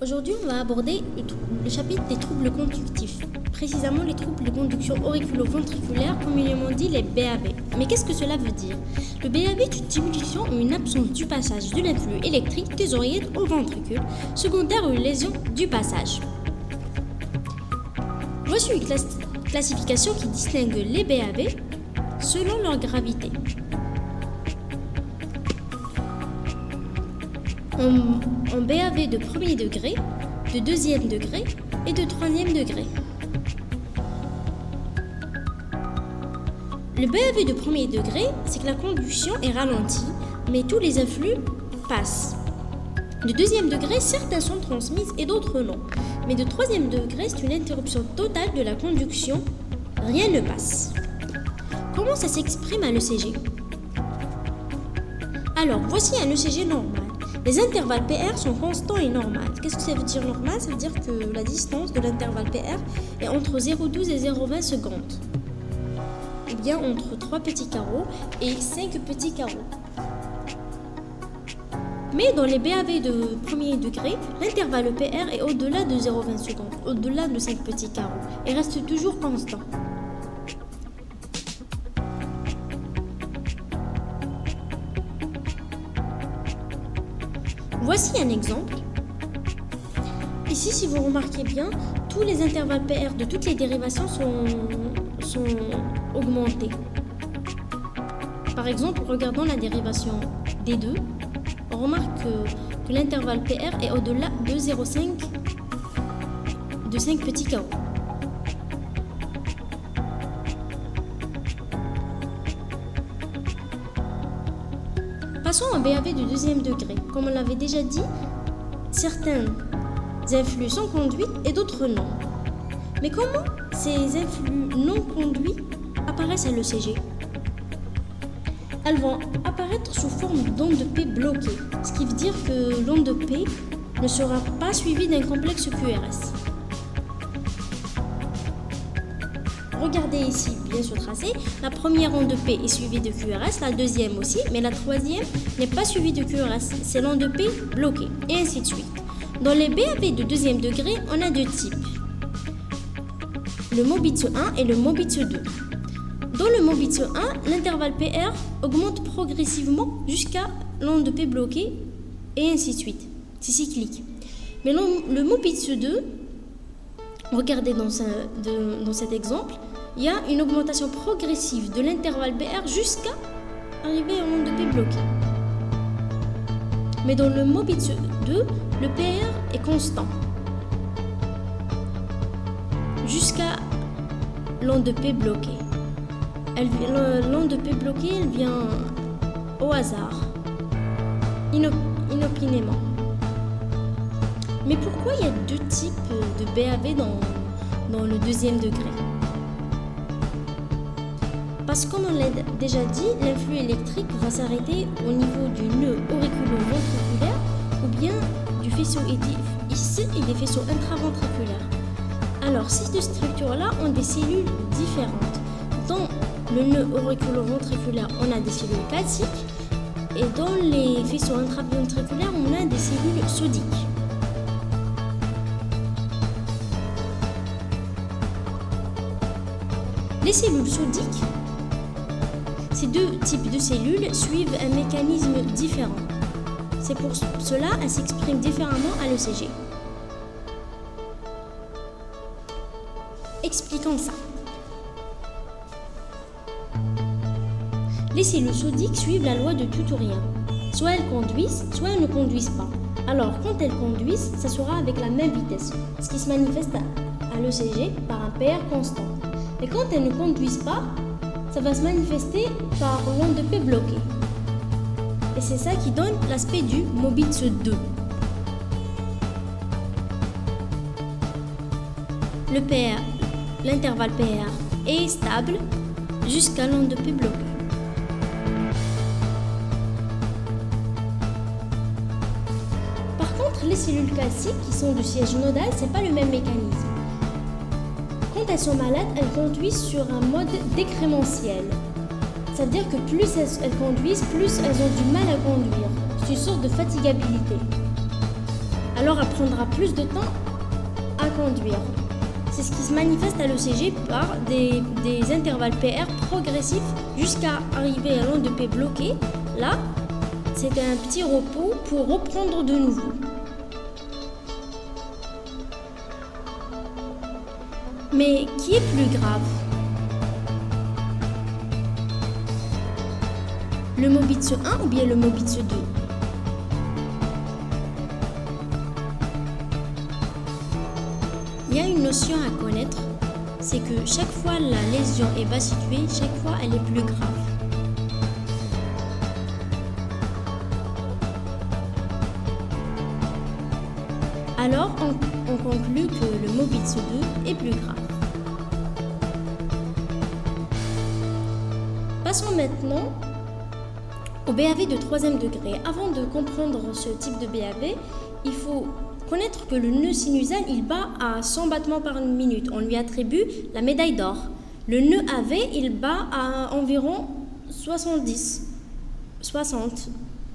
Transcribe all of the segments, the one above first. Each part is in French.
Aujourd'hui, on va aborder le chapitre des troubles conductifs, précisément les troubles de conduction auriculo-ventriculaire, communément dit les BAV. Mais qu'est-ce que cela veut dire? Le BAV est une diminution ou une absence du passage de l'influx électrique des oreillettes au ventricule, secondaire à une lésion du passage. Voici une classification qui distingue les BAV selon leur gravité. En BAV de premier degré, de deuxième degré et de troisième degré. Le BAV de premier degré, c'est que la conduction est ralentie, mais tous les influx passent. De deuxième degré, certains sont transmis et d'autres non. Mais de troisième degré, c'est une interruption totale de la conduction, rien ne passe. Comment ça s'exprime à l'ECG? Alors, voici un ECG normal. Les intervalles PR sont constants et normaux. Qu'est-ce que ça veut dire normal? Ça veut dire que la distance de l'intervalle PR est entre 0,12 et 0,20 secondes. Ou bien entre 3 petits carreaux et 5 petits carreaux. Mais dans les BAV de premier degré, l'intervalle PR est au-delà de 0,20 secondes, au-delà de 5 petits carreaux, et reste toujours constant. Voici un exemple. Ici, si vous remarquez bien, tous les intervalles PR de toutes les dérivations sont augmentés. Par exemple, regardons la dérivation D2. On remarque que l'intervalle PR est au-delà de 0,5 de 5 petits carreaux. Passons au BAV de deuxième degré. Comme on l'avait déjà dit, certains influx sont conduits et d'autres non. Mais comment ces influx non conduits apparaissent à l'ECG? Elles vont apparaître sous forme d'onde P bloquée, ce qui veut dire que l'onde P ne sera pas suivie d'un complexe QRS. Regardez ici, bien sûr tracé, la première onde P est suivie de QRS, la deuxième aussi, mais la troisième n'est pas suivie de QRS, c'est l'onde P bloquée, et ainsi de suite. Dans les BAV de deuxième degré, on a deux types, le Mobitz 1 et le Mobitz 2. Dans le Mobitz 1, l'intervalle PR augmente progressivement jusqu'à l'onde P bloquée, et ainsi de suite, c'est cyclique. Mais le Mobitz 2, regardez dans cet exemple, il y a une augmentation progressive de l'intervalle PR jusqu'à arriver à l'onde P bloquée. Mais dans le Mobitz 2, le PR est constant jusqu'à l'onde P bloquée. L'onde P bloquée, elle vient au hasard, inopinément. Mais pourquoi il y a deux types de BAV dans le deuxième degré? Parce que comme on l'a déjà dit, l'influx électrique va s'arrêter au niveau du nœud auriculo-ventriculaire ou bien du faisceau édifice et des faisceaux intraventriculaires. Alors, ces deux structures-là ont des cellules différentes. Dans le nœud auriculo-ventriculaire, on a des cellules calciques et dans les faisceaux intraventriculaires, on a des cellules sodiques. Les cellules sodiques, ces deux types de cellules suivent un mécanisme différent. C'est pour cela qu'elles s'expriment différemment à l'ECG. Expliquons ça. Les cellules sodiques suivent la loi de tout ou rien. Soit elles conduisent, soit elles ne conduisent pas. Alors, quand elles conduisent, ça sera avec la même vitesse, ce qui se manifeste à l'ECG par un PR constant. Et quand elles ne conduisent pas, ça va se manifester par l'onde P bloquée. Et c'est ça qui donne l'aspect du Mobitz 2. L'intervalle PR est stable jusqu'à l'onde P bloquée. Par contre, les cellules calciques qui sont du siège nodal, c'est pas le même mécanisme. Quand elles sont malades, elles conduisent sur un mode décrémentiel. Ça veut dire que plus elles conduisent, plus elles ont du mal à conduire. C'est une sorte de fatigabilité. alors elle prendra plus de temps à conduire. C'est ce qui se manifeste à l'ECG par des intervalles PR progressifs jusqu'à arriver à l'onde de P bloquée. Là, c'est un petit repos pour reprendre de nouveau. Mais qui est plus grave? Le Mobitz 1 ou bien le Mobitz 2? Il y a une notion à connaître, c'est que chaque fois la lésion est bas située, chaque fois elle est plus grave. Alors on conclut que le Mobitz 2 est plus grave. Passons maintenant au BAV de 3e degré. Avant de comprendre ce type de BAV, il faut connaître que le nœud sinusal, il bat à 100 battements par minute. On lui attribue la médaille d'or. Le nœud AV, il bat à environ 60.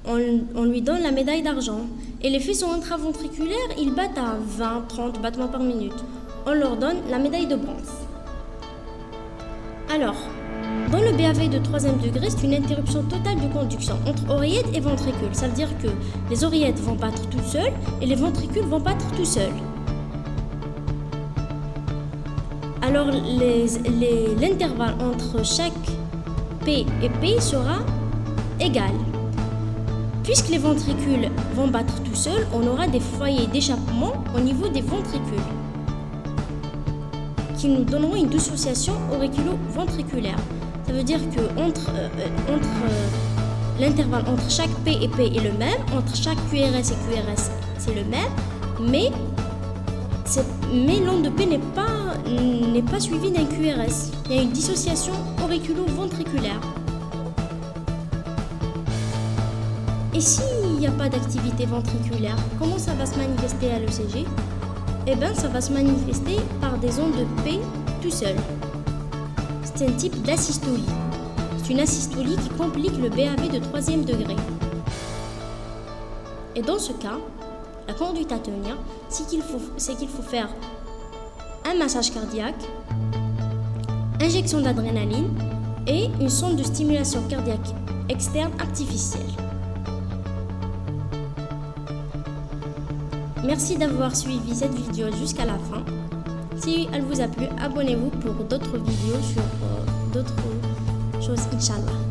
On lui donne la médaille d'argent. Et les faisceaux intraventriculaires, ils battent à 20-30 battements par minute. On leur donne la médaille de bronze. Alors, dans le BAV de 3e degré, c'est une interruption totale de conduction entre oreillette et ventricule. Ça veut dire que les oreillettes vont battre toutes seules et les ventricules vont battre tout seuls. Alors, l'intervalle entre chaque P et P sera égal. Puisque les ventricules vont battre tout seuls, on aura des foyers d'échappement au niveau des ventricules qui nous donneront une dissociation auriculo-ventriculaire. Ça veut dire que l'intervalle entre chaque P et P est le même, entre chaque QRS et QRS c'est le même, mais l'onde de P n'est pas suivie d'un QRS. Il y a une dissociation auriculo-ventriculaire. Et s'il n'y a pas d'activité ventriculaire, comment ça va se manifester à l'ECG? Eh bien, ça va se manifester par des ondes de P tout seul. C'est un type d'asystolie. C'est une asystolie qui complique le BAV de 3e degré. Et dans ce cas, la conduite à tenir, c'est qu'il faut faire un massage cardiaque, injection d'adrénaline et une sonde de stimulation cardiaque externe artificielle. Merci d'avoir suivi cette vidéo jusqu'à la fin. Si elle vous a plu, abonnez-vous pour d'autres vidéos sur d'autres choses, Inch'Allah.